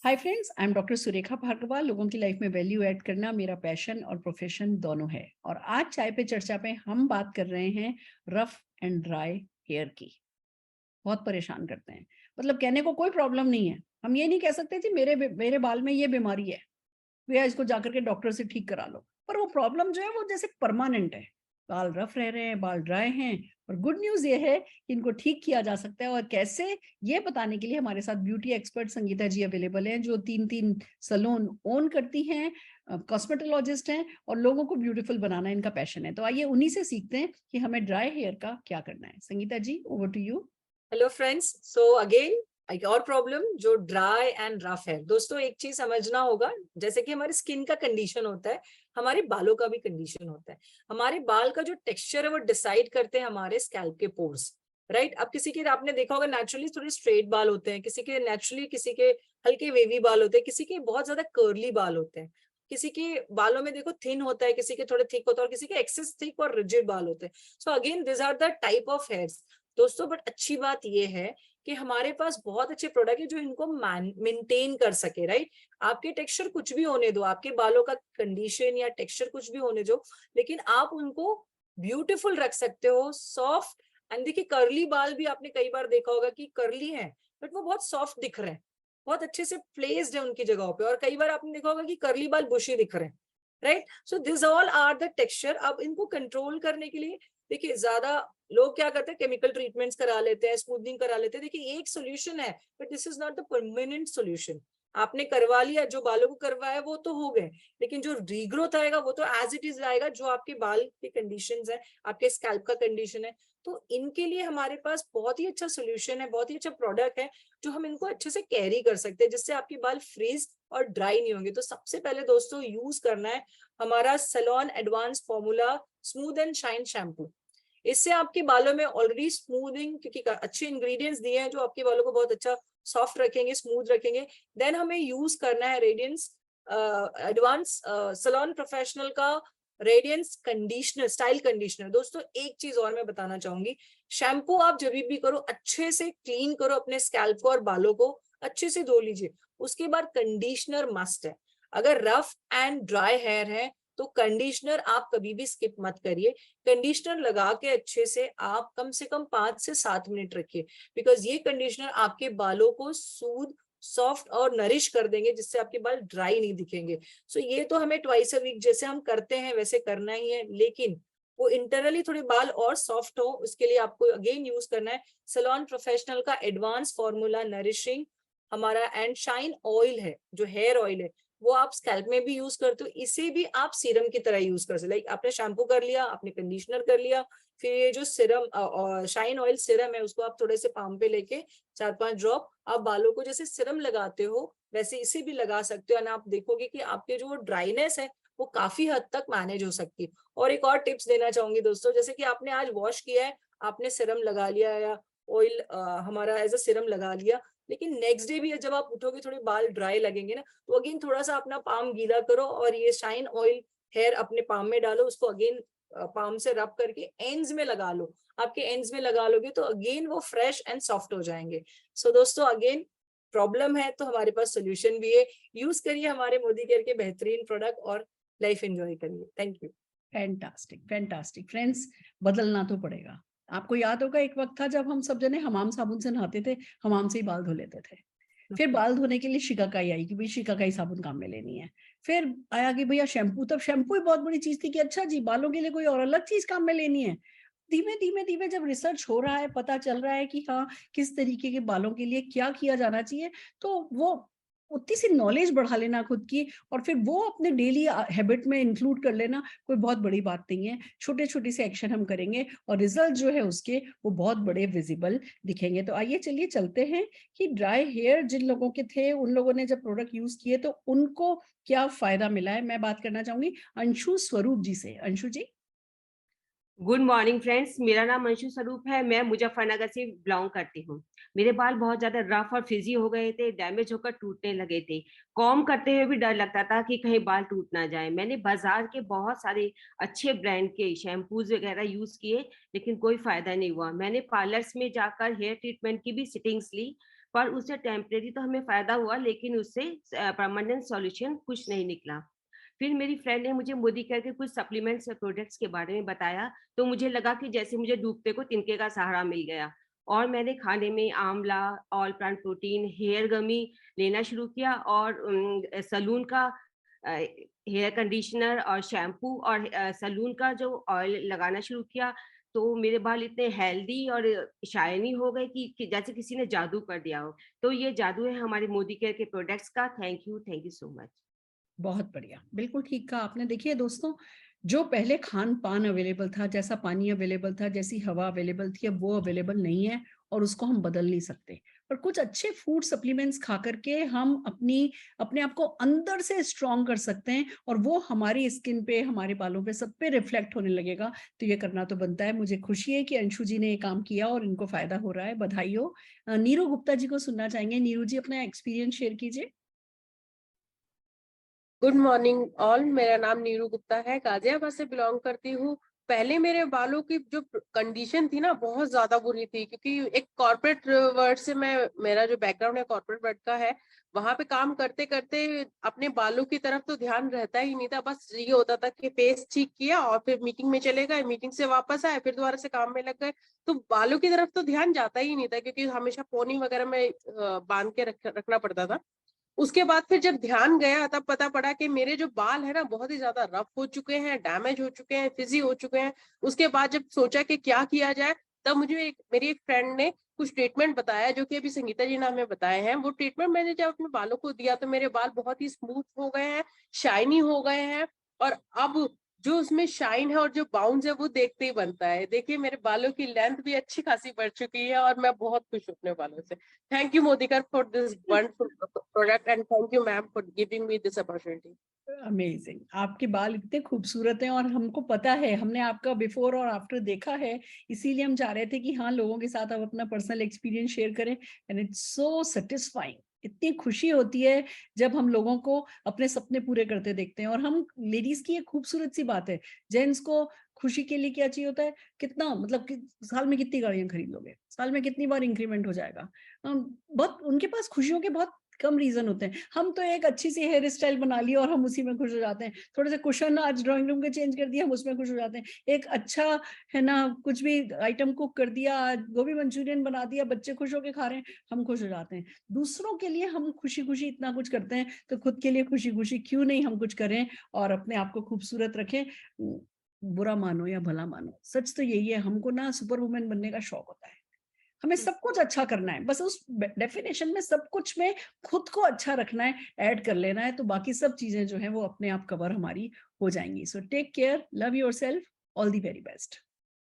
Hi friends, I am doctor Surekha Bhargava. लोगों की life में वैल्यू ऐड करना मेरा पैशन और प्रोफेशन दोनों है। और आज चाय पे चर्चा पे हम बात कर रहे हैं रफ एंड ड्राई हेयर की। बहुत परेशान करते हैं। मतलब कहने को कोई प्रॉब्लम नहीं है, हम ये नहीं कह सकते जी मेरे बाल में ये बीमारी है, भैया इसको जाकर के डॉक्टर से ठीक करा लो। पर वो प्रॉब्लम जो है वो जैसे परमानेंट है। बाल रफ रह रहे हैं, बाल ड्राई हैं। और गुड न्यूज़ ये है कि इनको ठीक किया जा सकता है। और कैसे, ये बताने के लिए हमारे साथ ब्यूटी एक्सपर्ट संगीता जी अवेलेबल हैं, जो 3-3 सैलून ओन करती हैं, कॉस्मेटोलॉजिस्ट हैं और लोगों को ब्यूटीफुल बनाना इनका पैशन है। तो आइए उन्हीं से सीखते हैं कि हमें ड्राई हेयर का क्या करना है। Sangeeta ji, over to you. Hello friends, so again एक और प्रॉब्लम जो ड्राई एंड रफ है। दोस्तों एक चीज समझना होगा, जैसे कि हमारे स्किन का कंडीशन होता है, हमारे बालों का भी कंडीशन होता है। हमारे बाल का जो टेक्सचर है वो डिसाइड करते हैं हमारे स्कैल्प के पोर्स। राइट, अब किसी के आपने देखा होगा नेचुरली थोड़े स्ट्रेट बाल होते हैं, किसी के नेचुरली, किसी के हल्के वेवी बाल होते हैं, किसी के बहुत ज्यादा कर्ली बाल होते हैं, किसी के बालों में देखो थिन होता है, किसी के थोड़े थिक होता है और किसी के एक्सेस थिक और रिजिड बाल होते हैं। So again this are the type of hairs दोस्तों। बट अच्छी बात यह है कि हमारे पास बहुत अच्छे प्रोडक्ट है जो इनको मेंटेन कर सके। राइट, आपके टेक्सचर कुछ भी होने दो, आपके बालों का कंडीशन या टेक्सचर कुछ भी होने दो, लेकिन आप उनको ब्यूटीफुल रख सकते हो, सॉफ्ट। एंड देखिए कर्ली बाल भी आपने कई बार देखा होगा कि कर्ली है बट वो बहुत सॉफ्ट दिख रहे हैं, बहुत अच्छे से प्लेस्ड है उनकी जगहों पे। और कई बार आपने देखा होगा कि कर्ली बाल बुशी दिख रहे हैं। Right, so this all are the texture. अब इनको कंट्रोल करने के लिए देखिए ज्यादा लोग क्या करते हैं, केमिकल ट्रीटमेंट्स करा लेते हैं, स्मूथनिंग करा लेते हैं। देखिए एक सोल्यूशन है but this is not the permanent solution. आपने करवा लिया, जो बालों को करवाया वो तो हो गए, लेकिन जो रीग्रोथ आएगा वो तो एज इट इज आएगा, जो आपके बाल के कंडीशंस है, आपके स्कैल्प का कंडीशन है। तो इनके लिए हमारे पास बहुत ही अच्छा सोल्यूशन है, बहुत ही अच्छा प्रोडक्ट है, जो हम इनको अच्छे से कैरी कर सकते हैं, जिससे आपके बाल फ्रीज और ड्राई नहीं होंगे। तो सबसे पहले दोस्तों यूज करना है हमारा salon advance formula smooth and shine shampoo. इससे आपके बालों में ऑलरेडी स्मूथिंग, क्योंकि अच्छे इंग्रेडिएंट्स दिए हैं जो आपके बालों को बहुत अच्छा सॉफ्ट रखेंगे, स्मूथ रखेंगे। देन हमें यूज करना है रेडियंस एडवांस सैलून प्रोफेशनल का रेडियंस कंडीशनर, स्टाइल कंडीशनर। दोस्तों एक चीज और मैं बताना चाहूंगी, शैम्पू आप जब भी करो अच्छे से क्लीन करो अपने स्कैल्प को और बालों को अच्छे से धो लीजिए। उसके बाद कंडीशनर मस्ट है। अगर रफ एंड ड्राई हेयर है तो कंडीशनर आप कभी भी स्किप मत करिए। कंडीशनर लगा के अच्छे से आप कम से कम 5 से 7 मिनट रखिए, बिकॉज ये कंडीशनर आपके बालों को सूद, सॉफ्ट और नरिश कर देंगे, जिससे आपके बाल ड्राई नहीं दिखेंगे। सो ये तो हमें ट्वाइस अ वीक जैसे हम करते हैं वैसे करना ही है, लेकिन वो इंटरनली थोड़े बाल और सॉफ्ट हो उसके लिए आपको अगेन यूज करना है सैलून प्रोफेशनल का एडवांस फॉर्मूला नरिशिंग हमारा एंड शाइन ऑयल है, जो हेयर ऑयल है, वो आप स्कैल्प में भी यूज करते हो। इसे भी आप सीरम की तरह यूज कर सकते, लाइक आपने शैम्पू कर लिया, आपने कंडीशनर कर लिया, फिर ये जो सिरम शाइन ऑयल सिरम है उसको आप थोड़े से पाम पे लेके 4-5 ड्रॉप आप बालों को जैसे सिरम लगाते हो वैसे इसे भी लगा सकते हो। और आप देखोगे कि आपके जो ड्राइनेस है वो काफी हद तक मैनेज हो सकती है। और एक और टिप्स देना चाहूंगी दोस्तों, जैसे कि आपने आज वॉश किया है, आपने सिरम लगा लिया या ऑयल हमारा एज अ सिरम लगा लिया, लेकिन नेक्स्ट डे भी जब आप उठोगे थोड़े बाल ड्राई लगेंगे ना, तो अगेन थोड़ा सा अपना पाम गीला करो और ये शाइन ऑयल हेयर अपने पाम में डालो, उसको अगेन पाम से रब करके एंड्स में लगा लो। आपके एंड्स में लगा लोगे तो अगेन वो फ्रेश एंड सॉफ्ट हो जाएंगे। सो दोस्तों अगेन प्रॉब्लम है तो हमारे पास सोल्यूशन भी है। यूज करिए हमारे मोदी केयर के बेहतरीन प्रोडक्ट और लाइफ एंजॉय करिए। Thank you. Fantastic fantastic friends, बदलना तो पड़ेगा। आपको याद होगा एक वक्त था जब हम सब जने हमाम साबुन से नहाते थे, हमाम से ही बाल धो लेते थे। फिर बाल धोने के लिए शिकाकाई आई कि भाई शिकाकाई साबुन काम में लेनी है। फिर आया कि भैया शैम्पू, तब शैम्पू ही बहुत बड़ी चीज थी कि अच्छा जी बालों के लिए कोई और अलग चीज काम में लेनी है। धीमे धीमे धीमे जब रिसर्च हो रहा है, पता चल रहा है कि हाँ किस तरीके के बालों के लिए क्या किया जाना चाहिए, तो वो उतनी सी नॉलेज बढ़ा लेना खुद की और फिर वो अपने डेली हैबिट में इंक्लूड कर लेना कोई बहुत बड़ी बात नहीं है। छोटे छोटे से एक्शन हम करेंगे और रिजल्ट जो है उसके वो बहुत बड़े विजिबल दिखेंगे। तो आइए चलिए चलते हैं कि ड्राई हेयर जिन लोगों के थे, उन लोगों ने जब प्रोडक्ट यूज किए तो उनको क्या फायदा मिला है। मैं बात करना चाहूंगी अंशु स्वरूप जी से। अंशु जी। गुड मॉर्निंग फ्रेंड्स, मेरा नाम अंशु स्वरूप है। मैं मुजफ्फरनगर से बिलोंग करती हूँ। मेरे बाल बहुत ज्यादा रफ और फ्रिजी हो गए थे, डैमेज होकर टूटने लगे थे। कॉम करते हुए भी डर लगता था कि कहीं बाल टूट ना जाए। मैंने बाजार के बहुत सारे अच्छे ब्रांड के शैम्पूज वगैरह यूज किए, लेकिन कोई फायदा नहीं हुआ। मैंने पार्लर्स में जाकर हेयर ट्रीटमेंट की भी सिटिंग्स ली, पर उससे टेम्परेरी तो हमें फायदा हुआ, लेकिन उससे परमानेंट सॉल्यूशन कुछ नहीं निकला। फिर मेरी फ्रेंड ने मुझे मोदी केयर के कुछ सप्लीमेंट्स और प्रोडक्ट्स के बारे में बताया, तो मुझे लगा कि जैसे मुझे डूबते को तिनके का सहारा मिल गया। और मैंने खाने में आंवला, ऑल प्लांट प्रोटीन, हेयर गमी लेना शुरू किया, और सलून का हेयर कंडीशनर और शैम्पू और सलून का जो ऑयल लगाना शुरू किया। तो मेरे बाल इतने हेल्दी और शाइनी हो गए कि जैसे किसी ने जादू कर दिया हो। तो ये जादू है हमारे मोदी केयर के प्रोडक्ट्स का। Thank you so much. बहुत बढ़िया, बिल्कुल ठीक कहा आपने। देखिए दोस्तों, जो पहले खान पान अवेलेबल था, जैसा पानी अवेलेबल था, जैसी हवा अवेलेबल थी, अब वो अवेलेबल नहीं है और उसको हम बदल नहीं सकते। पर कुछ अच्छे फूड सप्लीमेंट्स खा करके हम अपने आप को अंदर से स्ट्रॉन्ग कर सकते हैं, और वो हमारी स्किन पे, हमारे बालों पे, सब पे रिफ्लेक्ट होने लगेगा। तो ये करना तो बनता है। मुझे खुशी है कि अंशु जी ने ये काम किया और इनको फायदा हो रहा है, बधाई हो। नीरू गुप्ता जी को सुनना चाहेंगे। नीरू जी, अपना एक्सपीरियंस शेयर कीजिए। Good morning all. मेरा नाम नीरू गुप्ता है, गाजियाबाद से बिलोंग करती हूँ। पहले मेरे बालों की जो कंडीशन थी ना, बहुत ज्यादा बुरी थी, क्योंकि एक कॉर्पोरेट वर्ल्ड से मेरा जो बैकग्राउंड है कॉर्पोरेट वर्ल्ड का है। वहां पे काम करते करते अपने बालों की तरफ तो ध्यान रहता ही नहीं था। बस ये होता था कि फेस ठीक किया और फिर मीटिंग में चले गए, मीटिंग से वापस आए, फिर दोबारा से काम में लग गए। तो बालों की तरफ तो ध्यान जाता ही नहीं था, क्योंकि हमेशा पोनी वगैरह में बांध के रखना पड़ता था। उसके बाद फिर जब ध्यान गया, तब पता पड़ा कि मेरे जो बाल है ना, बहुत ही ज्यादा रफ हो चुके हैं, डैमेज हो चुके हैं, फिजी हो चुके हैं। उसके बाद जब सोचा कि क्या किया जाए, तब मुझे मेरी एक फ्रेंड ने कुछ ट्रीटमेंट बताया, जो कि अभी संगीता जी ने हमें बताए हैं। वो ट्रीटमेंट मैंने जब अपने बालों को दिया, तो मेरे बाल बहुत ही स्मूथ हो गए हैं, शाइनी हो गए हैं। और अब जो उसमें शाइन है और जो बाउंस है, वो देखते ही बनता है। देखिए, मेरे बालों की लेंथ भी अच्छी खासी बढ़ चुकी है, और मैं बहुत खुश हूँ अपने बालों से। Thank you, Modikar, for this wonderful product, and thank you, ma'am, for giving me this opportunity. Amazing, आपके बाल इतने खूबसूरत हैं और हमको पता है, हमने आपका बिफोर और आफ्टर देखा है। इसीलिए हम चाह रहे थे कि हाँ, लोगों के साथ आप अपना पर्सनल एक्सपीरियंस शेयर करें। And it's so satisfying. इतनी खुशी होती है जब हम लोगों को अपने सपने पूरे करते देखते हैं। और हम लेडीज की एक खूबसूरत सी बात है, जेंट्स को खुशी के लिए क्या चाहिए होता है? कितना, मतलब कि साल में कितनी गाड़ियां खरीद लोगे, साल में कितनी बार इंक्रीमेंट हो जाएगा। बहुत उनके पास खुशियों के बहुत कम रीजन होते हैं। हम तो एक अच्छी सी हेयर स्टाइल बना ली और हम उसी में खुश हो जाते हैं। थोड़े से कुशन आज ड्राइंग रूम के चेंज कर दिया, हम उसमें खुश हो जाते हैं। एक अच्छा, है ना, कुछ भी आइटम कुक कर दिया, गोभी मंचूरियन बना दिया, बच्चे खुश होके खा रहे हैं, हम खुश हो जाते हैं। दूसरों के लिए हम खुशी खुशी इतना कुछ करते हैं, तो खुद के लिए खुशी खुशी क्यों नहीं हम कुछ करें और अपने आप को खूबसूरत रखें। बुरा मानो या भला मानो, सच तो यही है, हमको ना सुपर वुमेन बनने का शौक होता है। हमें सब कुछ अच्छा करना है, बस उस डेफिनेशन में सब कुछ में खुद को अच्छा रखना है, ऐड कर लेना है, तो बाकी सब चीजें जो है वो अपने आप कवर हमारी हो जाएंगी। So take care, love yourself, all the very best.